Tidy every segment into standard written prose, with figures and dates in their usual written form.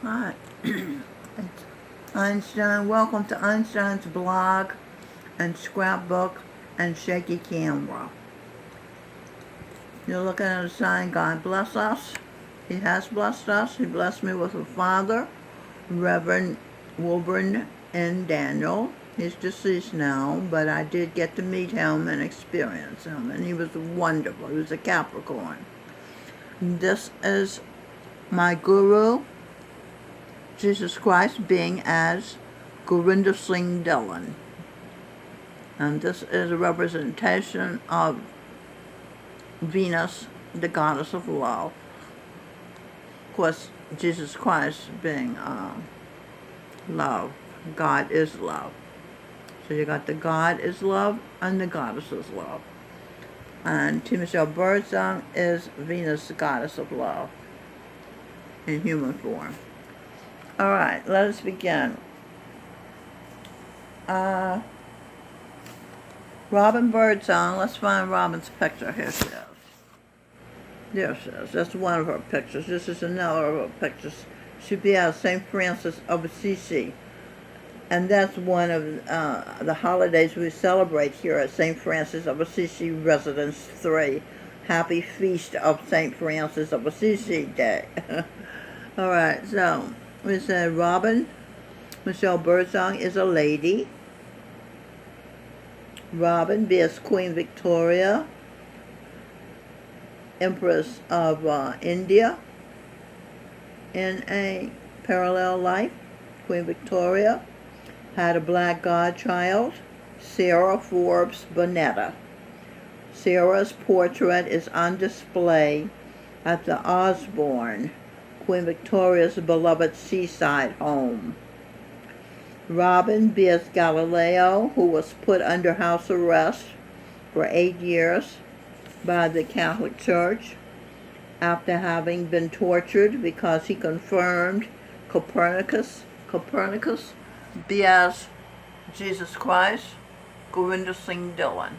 Hi, it's Einstein. Welcome to Einstein's blog and scrapbook and shaky camera. You're looking at a sign, God bless us. He has blessed us. He blessed me with a father, Reverend Wilburn N. Daniel. He's deceased now, but I did get to meet him and experience him, and he was wonderful. He was a Capricorn. This is my guru, Jesus Christ, being as Gurinder Singh Dhillon. And this is a representation of Venus, the goddess of love. Of course, Jesus Christ being love. God is love. So you got the God is love and the goddess is love. And T. Michelle Birdsong is Venus, the goddess of love in human form. All right, let us begin. Robin Birdsong, let's find Robin's picture. Here she is. There she is. That's one of her pictures. This is another of her pictures. She'd be at St. Francis of Assisi. And that's one of the holidays we celebrate here at St. Francis of Assisi Residence 3. Happy Feast of St. Francis of Assisi Day. All right, so we said Robin Michelle Birdsong is a lady. Robin bears Queen Victoria, Empress of India, in a parallel life. Queen Victoria had a black godchild, Sarah Forbes Bonetta. Sarah's portrait is on display at the Osborne, Queen Victoria's beloved seaside home. Robin bears Galileo, who was put under house arrest for 8 years by the Catholic Church after having been tortured because he confirmed Copernicus bears Jesus Christ, Gurinder Singh Dhillon.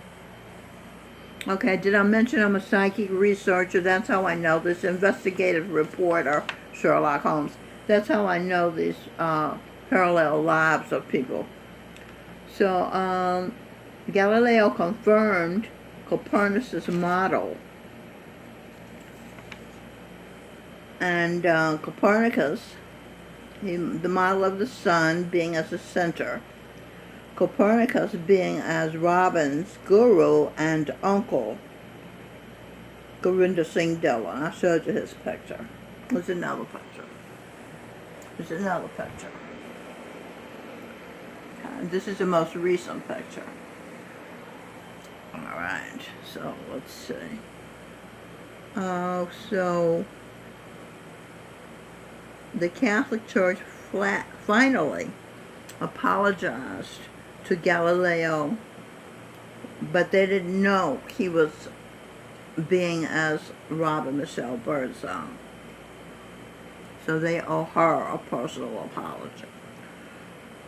Okay, did I mention I'm a psychic researcher? That's how I know this. Investigative reporter, Sherlock Holmes. That's how I know these parallel lives of people. So Galileo confirmed Copernicus' model, and Copernicus, the model of the sun being as the center, Copernicus being as Robin's guru and uncle, Gurinder Singh Dhillon. I showed you his picture. There's another picture. This is the most recent picture. All right, so let's see. So the Catholic Church finally apologized to Galileo, but they didn't know he was being as Robin Michelle Birdsong. So they owe her a personal apology.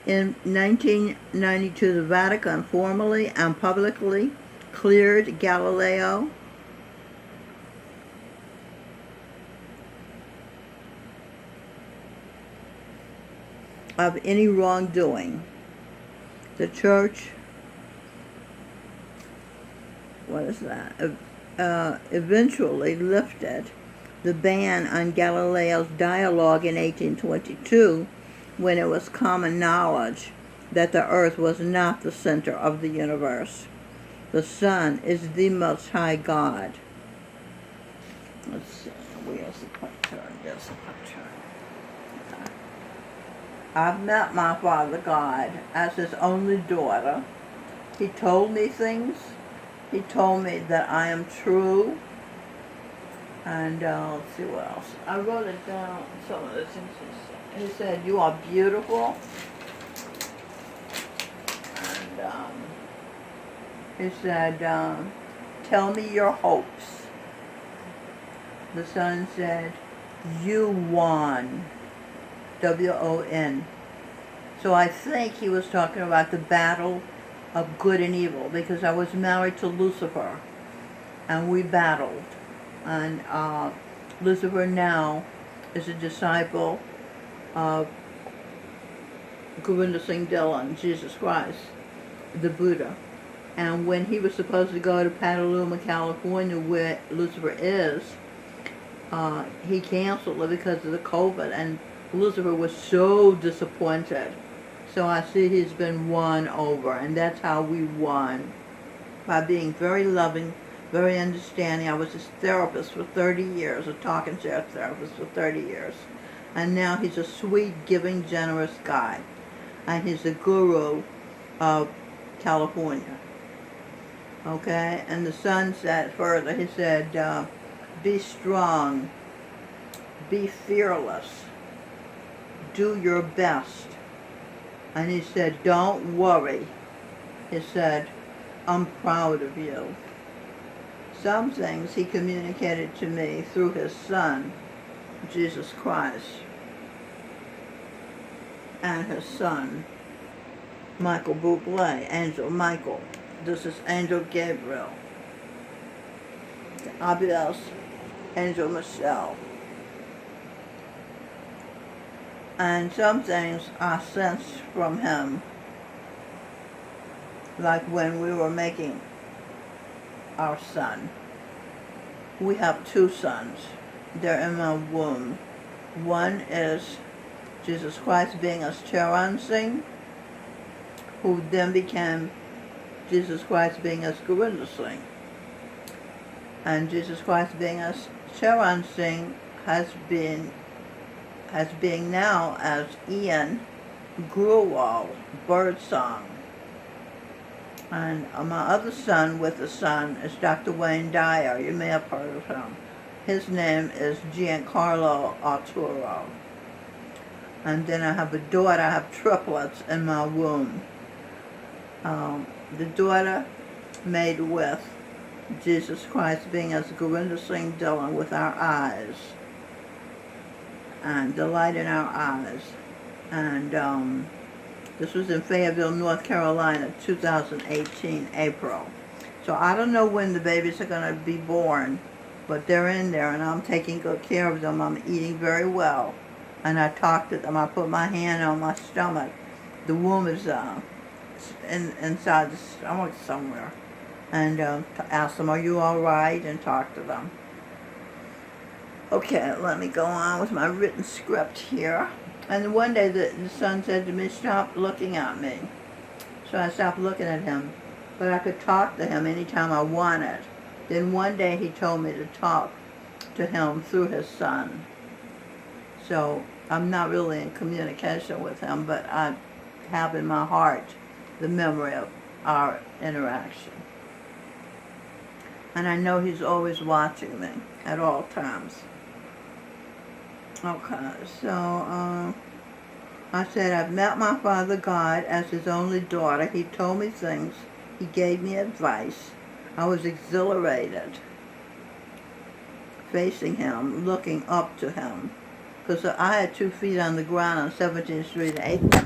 In 1992, the Vatican formally and publicly cleared Galileo of any wrongdoing. The church, eventually lifted the ban on Galileo's dialogue in 1822, when it was common knowledge that the earth was not the center of the universe. The sun is the Most High God. Let's see, where's the picture? There's the picture. Okay. I've met my Father God as his only daughter. He told me things. He told me that I am true. And let's see what else. I wrote it down, some of the things he said. He said, you are beautiful. And he said, tell me your hopes. The sun said, you won. W-O-N. So I think he was talking about the battle of good and evil, because I was married to Lucifer and we battled. And Lucifer now is a disciple of Govinda Singh Dhillon, Jesus Christ, the Buddha. And when he was supposed to go to Petaluma, California, where Lucifer is, he canceled it because of the COVID, and Lucifer was so disappointed. So I see he's been won over, and that's how we won, by being very loving, very understanding. I was his therapist for 30 years, a talk and share therapist for 30 years. And now he's a sweet, giving, generous guy. And he's the guru of California. Okay? And the son said further, he said, be strong, be fearless, do your best. And he said, don't worry. He said, I'm proud of you. Some things he communicated to me through his son, Jesus Christ, and his son, Michael Bublé, Angel Michael. This is Angel Gabriel. Obvious, Angel Michelle. And some things I sensed from him, like when we were making our son. We have two sons. They're in my womb. One is Jesus Christ being as Charan Singh, who then became Jesus Christ being as Govinda Singh. And Jesus Christ being as Charan Singh has being now as Ian Grewal, Birdsong. And my other son with the son is Dr. Wayne Dyer. You may have heard of him. His name is Giancarlo Arturo. And then I have a daughter. I have triplets in my womb. The daughter made with Jesus Christ being as Govinda Singh Dhillon with our eyes. And the light in our eyes. And this was in Fayetteville, North Carolina, 2018, April. So I don't know when the babies are going to be born, but they're in there, and I'm taking good care of them. I'm eating very well. And I talk to them. I put my hand on my stomach. The womb is inside the stomach somewhere. And ask them, are you all right? And talk to them. Okay, let me go on with my written script here. And one day the son said to me, stop looking at me. So I stopped looking at him. But I could talk to him anytime I wanted. Then one day he told me to talk to him through his son. So I'm not really in communication with him, but I have in my heart the memory of our interaction. And I know he's always watching me at all times. Okay, so I said, I've met my Father God as his only daughter. He told me things. He gave me advice. I was exhilarated facing him, looking up to him. Because I had 2 feet on the ground on 17th Street and 8th